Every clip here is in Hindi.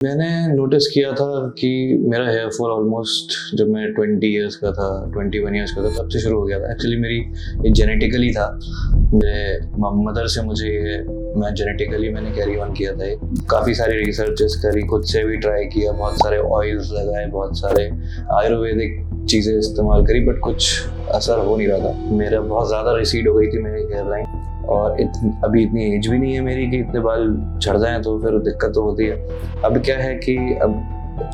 मैंने नोटिस किया था कि मेरा हेयर फॉल ऑलमोस्ट जब मैं 20 इयर्स का था 21 इयर्स का था तब से शुरू हो गया था। एक्चुअली मेरी ये जेनेटिकली था। मेरे मदर से मुझे ये मैं जेनेटिकली मैंने कैरी ऑन किया था। ये काफ़ी सारी रिसर्चेस करी, खुद से भी ट्राई किया, बहुत सारे ऑयल्स लगाए, बहुत सारे आयुर्वेदिक चीज़ें इस्तेमाल करी, बट कुछ असर हो नहीं रहा था। मेरा बहुत ज़्यादा रिसीड हो गई थी मेरी हेयर लाइन, और अभी इतनी एज भी नहीं है मेरी कि इतने बाल झड़ जाएं, तो फिर दिक्कत तो होती है। अब क्या है कि अब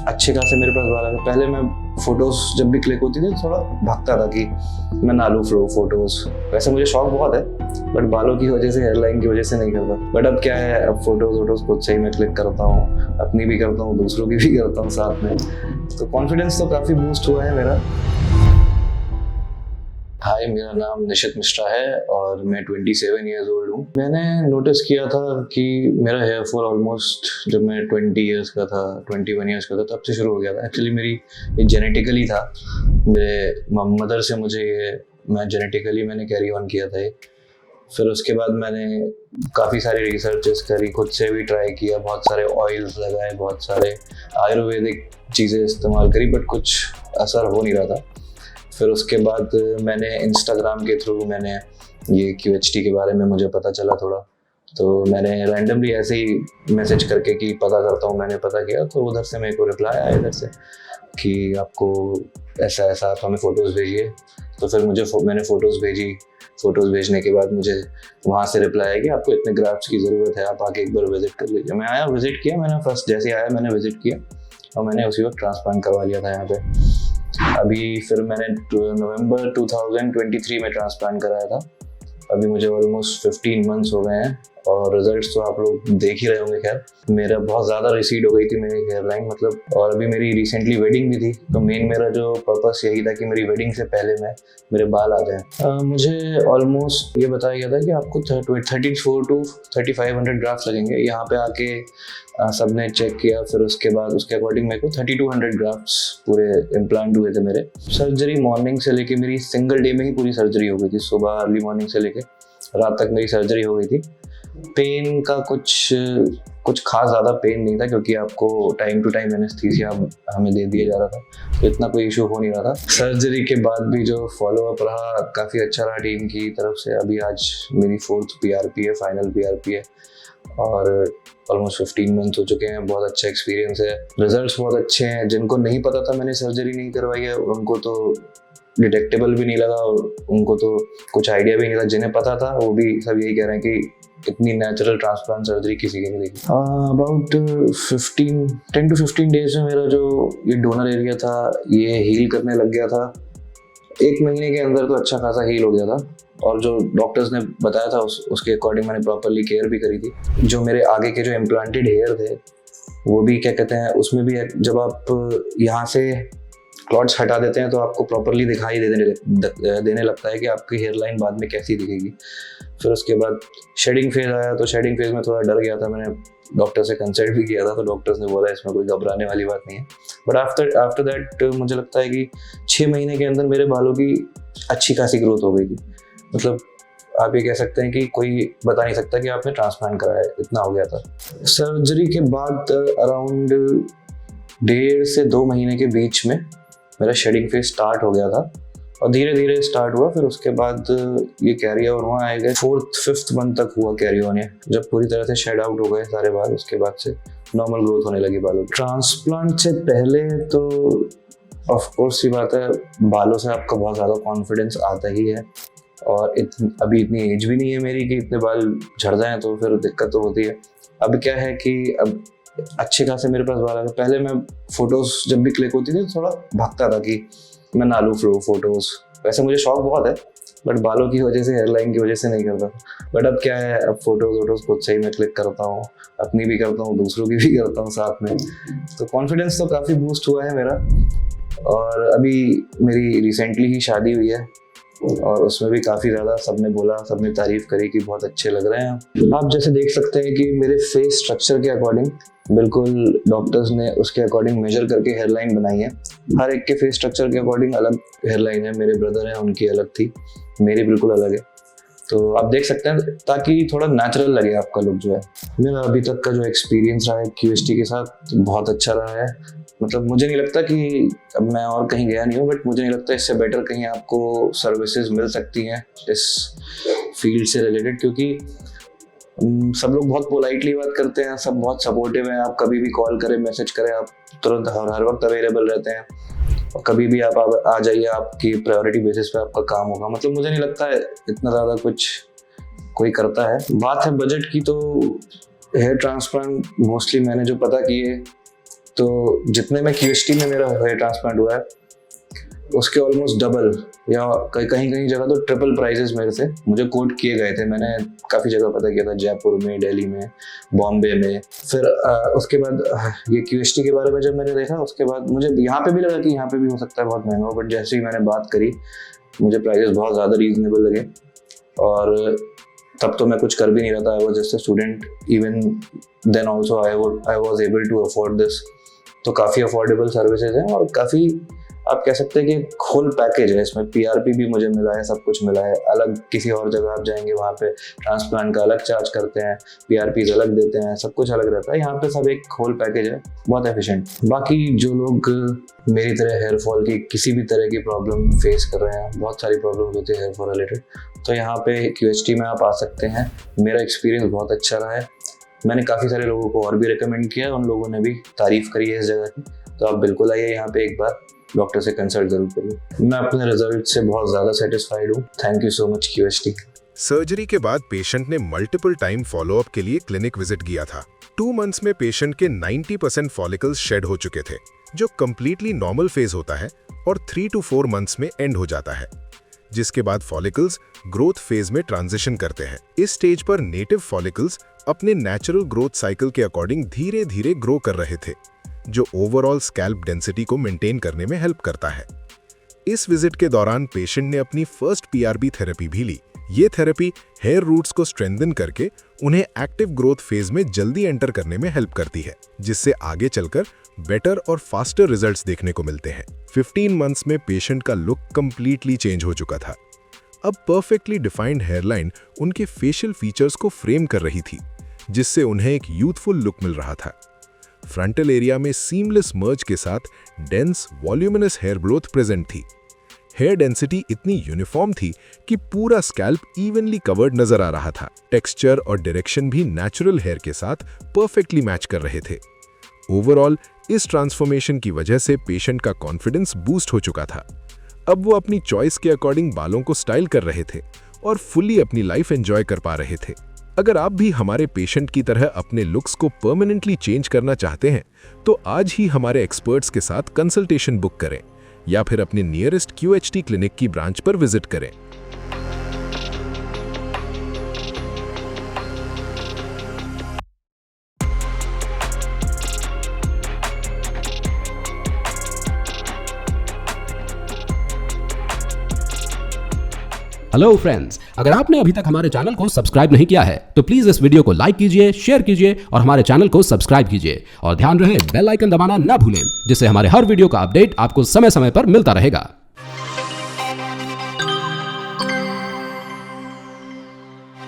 अच्छे खासे मेरे पास बाल आ गए। पहले मैं फोटोज जब भी क्लिक होती थी तो थोड़ा भागता था कि मैं ना लूँ फोटोज। वैसे मुझे शौक बहुत है, बट बालों की वजह से, हेयरलाइन की वजह से नहीं करता। बट अब क्या है, अब फोटोज खुद से ही मैं क्लिक करता हूँ, अपनी भी करता हूँ, दूसरों की भी करता हूँ साथ में। तो कॉन्फिडेंस तो काफ़ी बूस्ट हुआ है मेरा। हाय, मेरा नाम निशित मिश्रा है और मैं 27 ईयर्स ओल्ड हूँ। मैंने नोटिस किया था कि मेरा हेयर फॉल ऑलमोस्ट जब मैं 20 इयर्स का था 21 इयर्स का था तब से शुरू हो गया था। एक्चुअली मेरी ये जेनेटिकली था। मेरे मदर से मुझे ये मैंने कैरी ऑन किया था ये। फिर उसके बाद मैंने काफ़ी सारी रिसर्चेस करी, खुद से भी ट्राई किया, बहुत सारे ऑयल्स लगाए, बहुत सारे आयुर्वेदिक चीज़ें इस्तेमाल करी, बट कुछ असर हो नहीं रहा था। फिर उसके बाद मैंने इंस्टाग्राम के थ्रू मैंने ये QHT के बारे में मुझे पता चला थोड़ा, तो मैंने रैंडमली ऐसे ही मैसेज करके कि पता करता हूँ, मैंने पता किया। तो उधर से मेरे को रिप्लाई आया इधर से कि आपको ऐसा ऐसा आप हमें फ़ोटोज़ भेजिए। तो फिर मैंने फ़ोटोज़ भेजी। फ़ोटोज़ भेजने के बाद मुझे वहाँ से रिप्लाई आया कि आपको इतने ग्राफ्ट्स की ज़रूरत है, आप आके एक बार विज़िट कर लीजिए। मैं आया, विज़िट किया। मैंने फर्स्ट जैसे आया मैंने विज़िट किया और मैंने उसी वक्त ट्रांसप्लांट करवा लिया था यहाँ पे। अभी फिर मैंने नवंबर 2023 में ट्रांसप्लांट कराया था। अभी मुझे ऑलमोस्ट 15 मंथ्स हो गए हैं और रिजल्ट्स तो आप लोग देख ही रहे होंगे। खैर, मेरा बहुत ज़्यादा रिसीड हो गई थी मेरी हेयर लाइन, मतलब। और अभी मेरी रिसेंटली वेडिंग भी थी, तो मेरा जो पर्पस यही था कि मेरी वेडिंग से पहले मेरे बाल आ जाएं। मुझे ऑलमोस्ट ये बताया गया था कि आपको 34 to 3500 ग्राफ्ट लगेंगे। यहाँ पे आके सबने चेक किया, फिर उसके बाद उसके अकॉर्डिंग मेरे को 3200 ग्राफ्ट्स पूरे इम्प्लांट हुए थे मेरे। सर्जरी मॉर्निंग से लेके मेरी सिंगल डे में ही पूरी सर्जरी हो गई थी। सुबह अर्ली मॉर्निंग से लेके रात तक मेरी सर्जरी हो गई थी। पेन का कुछ खास ज़्यादा पेन नहीं था, क्योंकि आपको टाइम टू टाइम एनेस्थीसिया हमें दे दिया जा रहा था, तो इतना कोई इशू हो नहीं रहा था। सर्जरी के बाद भी जो फॉलोअप रहा काफ़ी अच्छा रहा टीम की तरफ से। अभी आज मेरी 4th PRP है, फाइनल PRP है, और ऑलमोस्ट 15 मंथ हो चुके हैं। बहुत अच्छा एक्सपीरियंस है, रिजल्ट्स बहुत अच्छे हैं। जिनको नहीं पता था मैंने सर्जरी नहीं करवाई है, उनको तो डिटेक्टेबल भी नहीं लगा, और उनको तो कुछ आइडिया भी नहीं था। जिन्हें पता था वो भी सब यही कह रहे हैं कि इतनी नेचुरल ट्रांसप्लांट सर्जरी किसी की नहीं देखी। अबाउट 10 to 15 डेज में मेरा जो ये डोनर एरिया था ये हील करने लग गया था। 1 महीने के अंदर तो अच्छा खासा हील हो गया था, और जो डॉक्टर्स ने बताया था उसके अकॉर्डिंग मैंने प्रॉपरली केयर भी करी थी। जो मेरे आगे के जो इम्प्लांटेड हेयर थे वो भी क्या कहते हैं, उसमें भी जब आप यहाँ से क्लॉट्स हटा देते हैं तो आपको प्रॉपरली दिखाई देने लगता है कि आपकी हेयर लाइन बाद में कैसी दिखेगी। फिर उसके बाद शेडिंग फेज आया, तो शेडिंग फेज में थोड़ा डर गया था। मैंने डॉक्टर से कंसल्ट भी किया था, तो डॉक्टर्स ने बोला इसमें कोई घबराने वाली बात नहीं है। बट आफ्टर दैट मुझे लगता है कि 6 महीने के अंदर मेरे बालों की अच्छी खासी ग्रोथ हो गई थी। मतलब आप ये कह सकते हैं कि कोई बता नहीं सकता कि आपने ट्रांसप्लांट कराया, इतना हो गया था। सर्जरी के बाद अराउंड 1.5 से 2 महीने के बीच में मेरा शेडिंग फेज स्टार्ट हो गया था, और धीरे धीरे स्टार्ट हुआ। फिर उसके बाद ये कैरी ऑन हुआ, आएगा 4th-5th मंथ तक हुआ कैरी ऑन। ये जब पूरी तरह से शेड आउट हो गए सारे बाल, उसके बाद से नॉर्मल ग्रोथ होने लगी बालों की। ट्रांसप्लांट से पहले तो ऑफ कोर्स ये बात है, बालों से आपका बहुत ज़्यादा कॉन्फिडेंस आता ही है, और अभी इतनी एज भी नहीं है मेरी कि इतने बाल झड़ जाएं, तो फिर दिक्कत तो होती है। अब क्या है कि अब अच्छे खासे मेरे पास बाल आ गए। पहले मैं फोटोज़ जब भी क्लिक होती थी तो थोड़ा भागता था कि मैं ना लूँ फोटोज़। वैसे मुझे शौक बहुत है, बट बालों की वजह से, हेयरलाइन की वजह से नहीं करता। बट अब क्या है, अब फोटोज़ खुद से ही मैं क्लिक करता हूँ, अपनी भी करता हूँ, दूसरों की भी करता हूँ साथ में। तो कॉन्फिडेंस तो काफ़ी बूस्ट हुआ है मेरा। और अभी मेरी रिसेंटली ही शादी हुई है, और उसमें भी काफ़ी ज़्यादा सबने बोला, सबने तारीफ़ करी कि बहुत अच्छे लग रहे हैं आप। जैसे देख सकते हैं कि मेरे फेस स्ट्रक्चर के अकॉर्डिंग बिल्कुल डॉक्टर्स ने उसके अकॉर्डिंग मेजर करके हेयरलाइन बनाई है। हर एक के फेस स्ट्रक्चर के अकॉर्डिंग अलग हेयरलाइन है। मेरे ब्रदर हैं, उनकी अलग थी, मेरी बिल्कुल अलग है। तो आप देख सकते हैं, ताकि थोड़ा नेचुरल लगे आपका लुक जो है। मेरा अभी तक का जो एक्सपीरियंस रहा है QHT के साथ बहुत अच्छा रहा है। मतलब मुझे नहीं लगता कि, अब मैं और कहीं गया नहीं हूँ, बट मुझे नहीं लगता इससे बेटर कहीं आपको सर्विसेज मिल सकती हैं इस फील्ड से रिलेटेड, क्योंकि सब लोग बहुत पोलाइटली बात करते हैं, सब बहुत सपोर्टिव हैं। आप कभी भी कॉल करें, मैसेज करें, आप तुरंत हर वक्त अवेलेबल रहते हैं, और कभी भी आप आ जाइए, आपकी प्रायोरिटी बेसिस पे आपका काम होगा। मतलब मुझे नहीं लगता है इतना ज़्यादा कुछ कोई करता है। बात है बजट की, तो हेयर ट्रांसप्लांट मोस्टली मैंने जो पता किए, तो जितने में QHT में मेरा हेयर ट्रांसप्लांट हुआ है उसके ऑलमोस्ट डबल, या कहीं कहीं जगह तो ट्रिपल प्राइजेस मेरे से मुझे कोट किए गए थे। मैंने काफ़ी जगह पता किया था, जयपुर में, दिल्ली में, बॉम्बे में। फिर उसके बाद ये QHT के बारे में जब मैंने देखा, उसके बाद मुझे यहाँ पे भी लगा कि यहाँ पे भी हो सकता है बहुत महंगा हो, बट जैसे ही मैंने बात करी मुझे प्राइजेस बहुत ज़्यादा रीजनेबल लगे। और तब तो मैं कुछ कर भी नहीं रहा था, I was just a student. Even then also I was able to afford this. तो काफ़ी अफोर्डेबल सर्विसेज हैं, और काफ़ी आप कह सकते हैं कि फुल पैकेज है। इसमें PRP भी मुझे मिला है, सब कुछ मिला है। अलग किसी और जगह आप जाएंगे, वहाँ पे ट्रांसप्लांट का अलग चार्ज करते हैं, PRPs अलग देते हैं, सब कुछ अलग रहता है। यहाँ पे सब एक होल पैकेज है, बहुत एफिशिएंट। बाकी जो लोग मेरी तरह हेयर फॉल की किसी भी तरह की प्रॉब्लम फेस कर रहे हैं, बहुत सारी प्रॉब्लम होती है हेयर फॉल रिलेटेड, तो यहाँ पे QHT में आप आ सकते हैं। मेरा एक्सपीरियंस बहुत अच्छा रहा है। मैंने काफ़ी सारे लोगों को और भी रिकमेंड किया, उन लोगों ने भी तारीफ़ करी है इस जगह की। तो आप बिल्कुल आइए यहाँ पे, एक बार डॉक्टर से कंसल्ट जरूर करिए। मैं अपने रिजल्ट से बहुत ज़्यादा सेटिस्फाइड हूँ। Thank you so much QHT। Surgery के बाद पेशेंट ने मल्टीपल टाइम फॉलोअप के लिए क्लिनिक विजिट किया था। 2 मंथ्स में पेशेंट के 90% फॉलिकल्स शेड हो चुके थे, जो कम्प्लीटली नॉर्मल फेज होता है और 3 to 4 मंथ्स में एंड हो जाता है, जिसके बाद फॉलिकल्स ग्रोथ फेज में ट्रांजिशन करते हैं। इस स्टेज पर नेटिव फॉलिकल्स अपने नेचुरल ग्रोथ साइकिल के अकॉर्डिंग धीरे धीरे ग्रो कर रहे थे, जो ओवरऑल स्कैल्प डेंसिटी को मेंटेन करने में हेल्प करता है। इस विजिट के दौरान पेशेंट ने अपनी फर्स्ट PRP थेरेपी भी ली। ये थेरेपी हेयर रूट्स को स्ट्रेंथन करके उन्हें एक्टिव ग्रोथ फेज में जल्दी एंटर करने में हेल्प करती है, जिससे आगे चलकर बेटर और फास्टर रिजल्ट्स देखने को मिलते हैं। 15 मंथ्स में पेशेंट का लुक कंप्लीटली चेंज हो चुका था। अब परफेक्टली डिफाइंड हेयरलाइन उनके फेशियल फीचर्स को फ्रेम कर रही थी, जिससे उन्हें एक यूथफुल लुक मिल रहा था। फ्रंटल एरिया में सीमलेस मर्ज के साथ dense voluminous hair growth present थी। हेयर डेंसिटी इतनी यूनिफॉर्म थी कि पूरा स्कैल्प इवनली कवर्ड नजर आ रहा था। टेक्सचर और डायरेक्शन भी नेचुरल हेयर के साथ परफेक्टली मैच कर रहे थे। ओवरऑल इस ट्रांसफॉर्मेशन की वजह से पेशेंट का कॉन्फिडेंस बूस्ट हो चुका था। अब वो अपनी चॉइस के अकॉर्डिंग बालों को स्टाइल कर रहे थे और फुल्ली अपनी लाइफ एंजॉय कर पा रहे थे। अगर आप भी हमारे पेशेंट की तरह अपने लुक्स को परमानेंटली चेंज करना चाहते हैं, तो आज ही हमारे एक्सपर्ट्स के साथ कंसल्टेशन बुक करें या फिर अपने नियरेस्ट QHT क्लिनिक की ब्रांच पर विजिट करें। हेलो फ्रेंड्स, अगर आपने अभी तक हमारे चैनल को सब्सक्राइब नहीं किया है तो प्लीज इस वीडियो को लाइक कीजिए, शेयर कीजिए और हमारे चैनल को सब्सक्राइब कीजिए। और ध्यान रहे बेल आइकन दबाना ना भूलें, जिससे हमारे हर वीडियो का अपडेट आपको समय समय पर मिलता रहेगा।